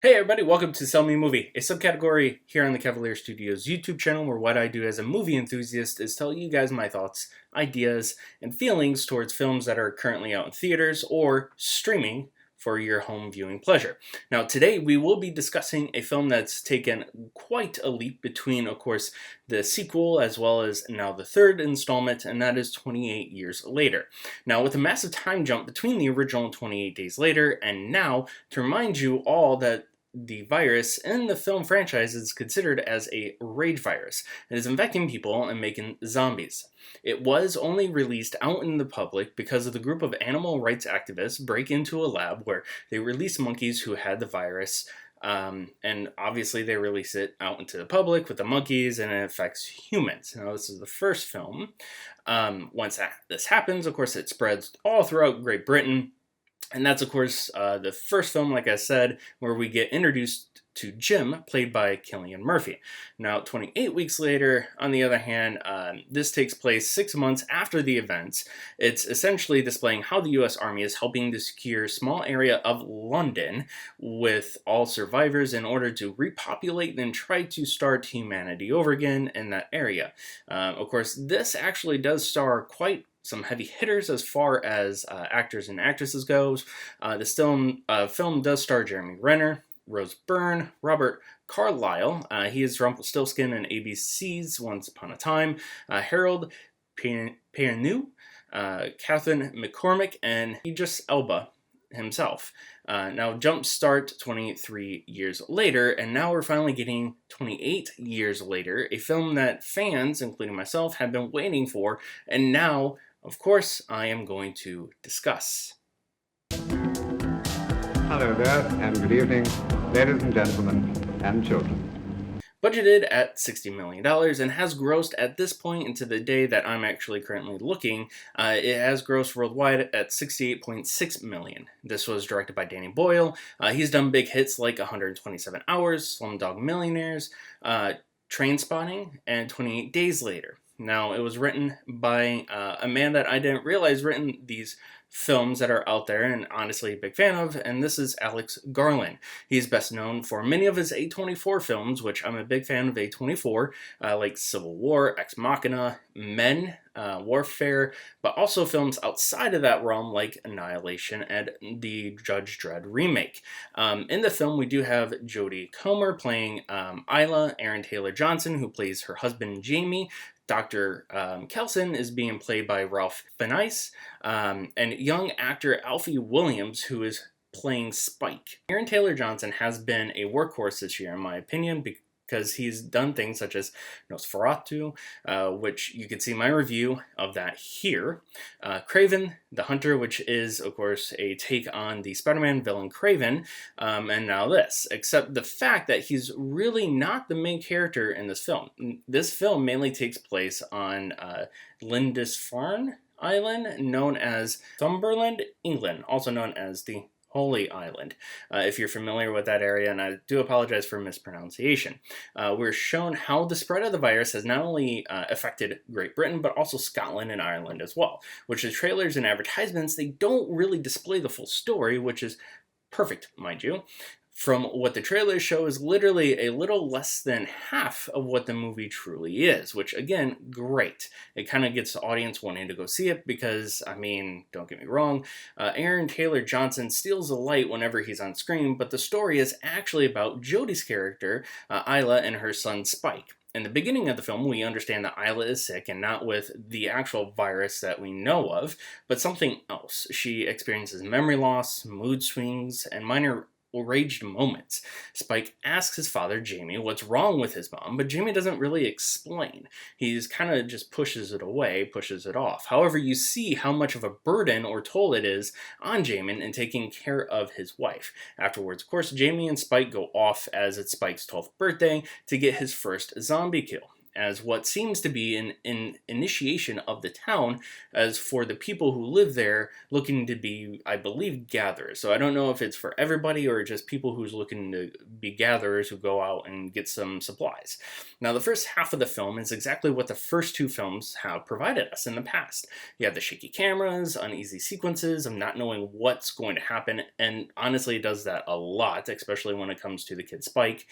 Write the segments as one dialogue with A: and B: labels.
A: Hey everybody, welcome to Sell Me a Movie, a subcategory here on the Cavalier Studios YouTube channel where what I do as a movie enthusiast is tell you guys my thoughts, ideas, and feelings towards films that are currently out in theaters or streaming for your home viewing pleasure. Now today we will be discussing a film that's taken quite a leap between, of course, the sequel as well as now the third installment, and that is 28 Years Later. Now with a massive time jump between the original 28 Days Later and now, to remind you all that the virus in the film franchise is considered as a rage virus. It is infecting people and making zombies. It was only released out in the public because of the group of animal rights activists break into a lab where they release monkeys who had the virus. And obviously they release it out into the public with the monkeys and it affects humans. Now this is the first film. Once this happens, of course, it spreads all throughout Great Britain. And that's, of course, the first film, like I said, where we get introduced to Jim, played by Cillian Murphy. Now, 28 weeks later, on the other hand, this takes place 6 months after the events. It's essentially displaying how the U.S. Army is helping to secure a small area of London with all survivors in order to repopulate and try to start humanity over again in that area. Of course, this actually does star quite some heavy hitters as far as actors and actresses goes. This film does star Jeremy Renner, Rose Byrne, Robert Carlyle. He is Rumpelstiltskin in ABC's Once Upon a Time. Harold Perrineau, Catherine McCormick, and Idris Elba himself. Now jump start 23 years later, and now we're finally getting 28 years later, a film that fans, including myself, have been waiting for, and now, of course, I am going to discuss.
B: Hello there, and good evening, ladies and gentlemen, and children.
A: Budgeted at $60 million and has grossed at this point into the day that I'm actually currently looking, it has grossed worldwide at $68.6 million. This was directed by Danny Boyle. He's done big hits like 127 Hours, Slumdog Millionaires, Trainspotting, and 28 Days Later. Now, it was written by a man that I didn't realize written these films that are out there and honestly a big fan of, and this is Alex Garland. He's best known for many of his A24 films, which I'm a big fan of A24, like Civil War, Ex Machina, Men, Warfare, but also films outside of that realm like Annihilation and the Judge Dredd remake. In the film, we do have Jodie Comer playing Isla, Aaron Taylor-Johnson, who plays her husband Jamie. Dr. Kelson is being played by Ralph Fiennes, and young actor Alfie Williams, who is playing Spike. Aaron Taylor-Johnson has been a workhorse this year, in my opinion, because he's done things such as Nosferatu, which you can see my review of that here. Kraven the Hunter, which is, of course, a take on the Spider-Man villain Kraven, and now this. Except the fact that he's really not the main character in this film. This film mainly takes place on Lindisfarne Island, known as Thumberland, England, also known as the Holy Island, if you're familiar with that area, and I do apologize for mispronunciation. We're shown how the spread of the virus has not only affected Great Britain, but also Scotland and Ireland as well, which the trailers and advertisements, they don't really display the full story, which is perfect, mind you. From what the trailers show is literally a little less than half of what the movie truly is, which again, great. It kind of gets the audience wanting to go see it because, I mean, don't get me wrong, Aaron Taylor-Johnson steals the light whenever he's on screen, but the story is actually about Jodie's character, Isla, and her son Spike. In the beginning of the film, we understand that Isla is sick, and not with the actual virus that we know of, but something else. She experiences memory loss, mood swings, and minor enraged moments. Spike asks his father, Jamie, what's wrong with his mom, but Jamie doesn't really explain. He's kind of just pushes it away, pushes it off. However, you see how much of a burden or toll it is on Jamie in taking care of his wife. Afterwards, of course, Jamie and Spike go off as it's Spike's 12th birthday to get his first zombie kill. as what seems to be an initiation of the town as for the people who live there looking to be, I believe, gatherers. So I don't know if it's for everybody or just people who's looking to be gatherers who go out and get some supplies. Now, the first half of the film is exactly what the first two films have provided us in the past. You have the shaky cameras, uneasy sequences of not knowing what's going to happen, and honestly, it does that a lot, especially when it comes to the kid Spike.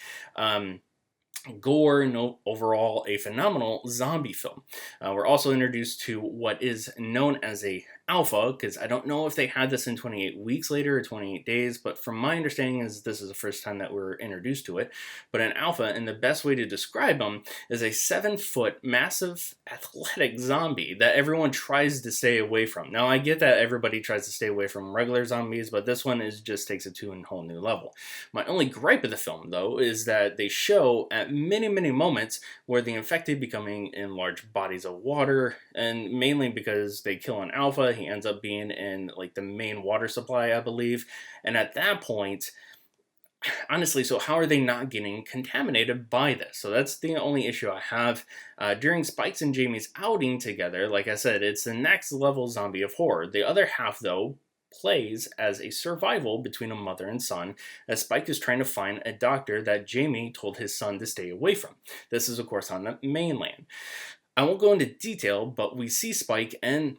A: Gore, no, overall a phenomenal zombie film. We're also introduced to what is known as a alpha, because I don't know if they had this in 28 weeks later or 28 days, but from my understanding is this is the first time that we're introduced to it. But an alpha, and the best way to describe them, is a 7-foot massive athletic zombie that everyone tries to stay away from. Now I get that everybody tries to stay away from regular zombies, but this one just takes it to a whole new level. My only gripe of the film, though, is that they show at many moments where the infected becoming in large bodies of water, and mainly because they kill an alpha, he ends up being in like the main water supply, I believe. And at that point, honestly, so how are they not getting contaminated by this? So that's the only issue I have. During Spike's and Jamie's outing together, like I said, it's the next level zombie of horror. The other half, though, plays as a survival between a mother and son, as Spike is trying to find a doctor that Jamie told his son to stay away from. This is, of course, on the mainland. I won't go into detail, but we see Spike and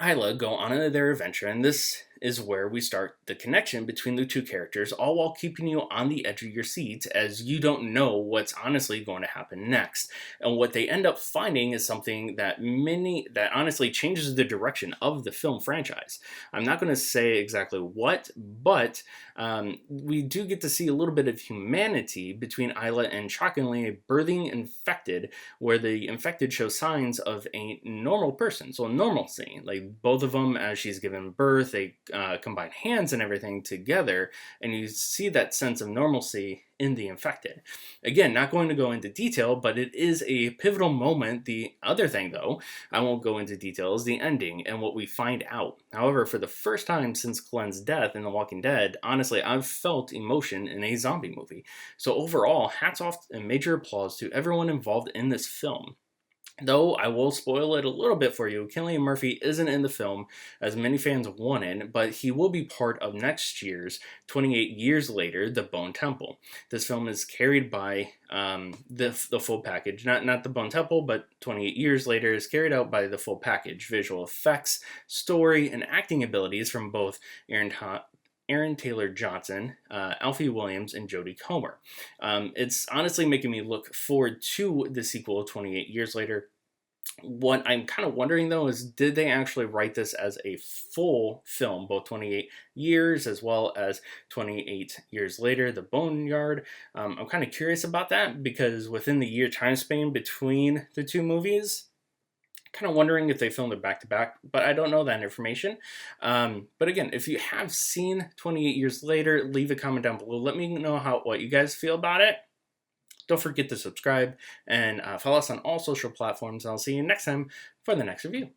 A: Isla go on their adventure, and this is where we start the connection between the two characters, all while keeping you on the edge of your seat as you don't know what's honestly going to happen next. And what they end up finding is something that honestly changes the direction of the film franchise. I'm not going to say exactly what, but we do get to see a little bit of humanity between Isla and shockingly a birthing infected, where the infected show signs of a normal person, so a normalcy. Like both of them, as she's given birth, they combine hands and everything together, and you see that sense of normalcy in the infected. Again, not going to go into detail, but it is a pivotal moment. The other thing, though, I won't go into detail, is the ending and what we find out. However, for the first time since Glenn's death in The Walking Dead, honestly, I've felt emotion in a zombie movie. So overall, hats off and major applause to everyone involved in this film. Though I will spoil it a little bit for you, Cillian Murphy isn't in the film as many fans wanted, but he will be part of next year's 28 Years Later, The Bone Temple. This film is carried by the full package, not The Bone Temple, but 28 Years Later is carried out by the full package, visual effects, story, and acting abilities from both Aaron Taylor Johnson, Alfie Williams, and Jodie Comer. It's honestly making me look forward to the sequel, 28 Years Later. What I'm kind of wondering, though, is did they actually write this as a full film, both 28 years as well as 28 Years Later, The Boneyard? I'm kind of curious about that, because within the year time span between the two movies, kind of wondering if they filmed it back to back, but I don't know that information. But again, if you have seen 28 Years Later, leave a comment down below. Let me know what you guys feel about it. Don't forget to subscribe and follow us on all social platforms. I'll see you next time for the next review.